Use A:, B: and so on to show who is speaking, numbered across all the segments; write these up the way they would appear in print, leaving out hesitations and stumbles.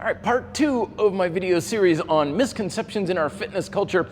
A: right, part 2 of my video series on misconceptions in our fitness culture.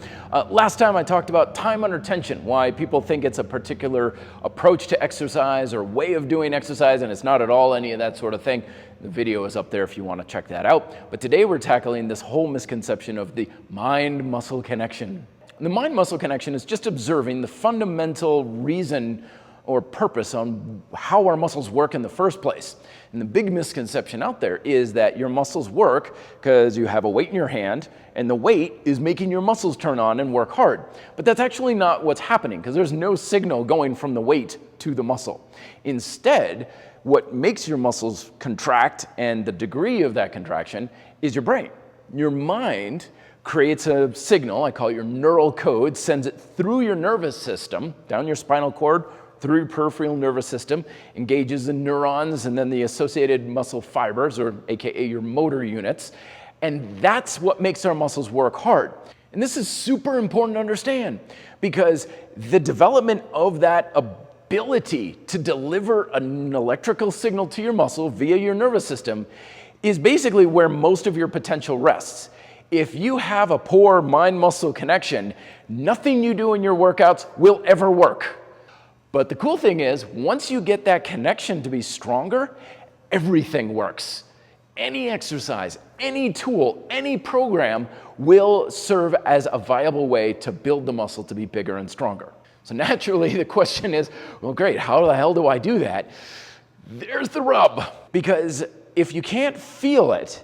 A: Last time I talked about time under tension, why people think it's a particular approach to exercise or way of doing exercise, and it's not at all any of that sort of thing. The video is up there if you want to check that out. But today we're tackling this whole misconception of the mind-muscle connection. And the mind-muscle connection is just observing the fundamental reason or purpose on how our muscles work in the first place. And the big misconception out there is that your muscles work because you have a weight in your hand and the weight is making your muscles turn on and work hard. But that's actually not what's happening because there's no signal going from the weight to the muscle. Instead, what makes your muscles contract and the degree of that contraction is your brain. Your mind creates a signal, I call it your neural code, sends it through your nervous system, down your spinal cord, through your peripheral nervous system, engages the neurons and then the associated muscle fibers, or AKA your motor units. And that's what makes our muscles work hard. And this is super important to understand because the development of that ability to deliver an electrical signal to your muscle via your nervous system is basically where most of your potential rests. If you have a poor mind-muscle connection, nothing you do in your workouts will ever work. But the cool thing is, once you get that connection to be stronger, everything works. Any exercise, any tool, any program will serve as a viable way to build the muscle to be bigger and stronger. So naturally, the question is, well, great, how the hell do I do that? There's the rub. Because if you can't feel it,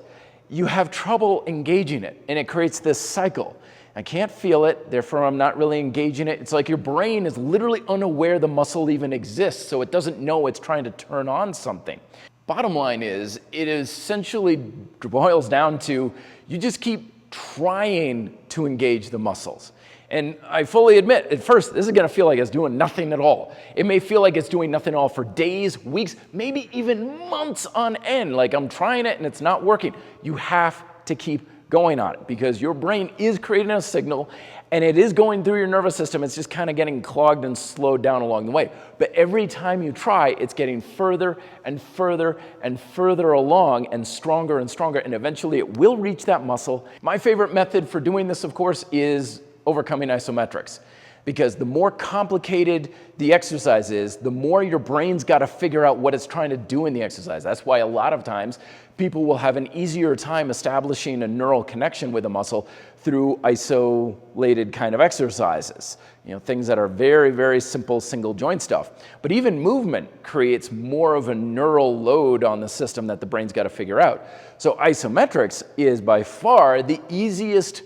A: you have trouble engaging it, and it creates this cycle. I can't feel it, therefore I'm not really engaging it. It's like your brain is literally unaware the muscle even exists, so it doesn't know it's trying to turn on something. Bottom line is, it essentially boils down to you just keep trying to engage the muscles. And I fully admit, at first, this is gonna feel like it's doing nothing at all. It may feel like it's doing nothing at all for days, weeks, maybe even months on end. Like I'm trying it and it's not working. You have to keep going on it because your brain is creating a signal and it is going through your nervous system. It's just kind of getting clogged and slowed down along the way. But every time you try, it's getting further and further and further along and stronger, and eventually it will reach that muscle. My favorite method for doing this, of course, is overcoming isometrics. Because the more complicated the exercise is, the more your brain's got to figure out what it's trying to do in the exercise. That's why a lot of times people will have an easier time establishing a neural connection with a muscle through isolated kind of exercises. You know, things that are very, very simple single joint stuff. But even movement creates more of a neural load on the system that the brain's got to figure out. So isometrics is by far the easiest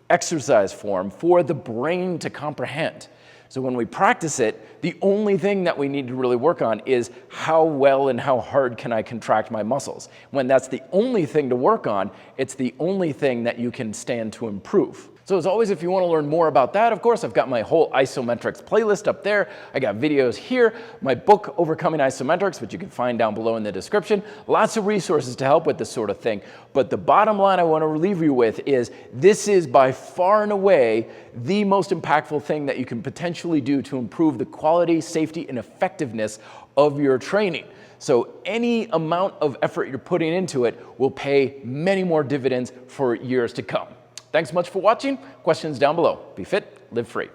A: exercise form for the brain to comprehend. So when we practice it, the only thing that we need to really work on is how well and how hard can I contract my muscles. When that's the only thing to work on, it's the only thing that you can stand to improve. So as always, if you want to learn more about that, of course, I've got my whole Isometrics playlist up there. I got videos here, my book, Overcoming Isometrics, which you can find down below in the description. Lots of resources to help with this sort of thing. But the bottom line I want to leave you with is this is by far and away the most impactful thing that you can potentially do to improve the quality, safety, and effectiveness of your training. So any amount of effort you're putting into it will pay many more dividends for years to come. Thanks much for watching. Questions down below. Be fit, live free.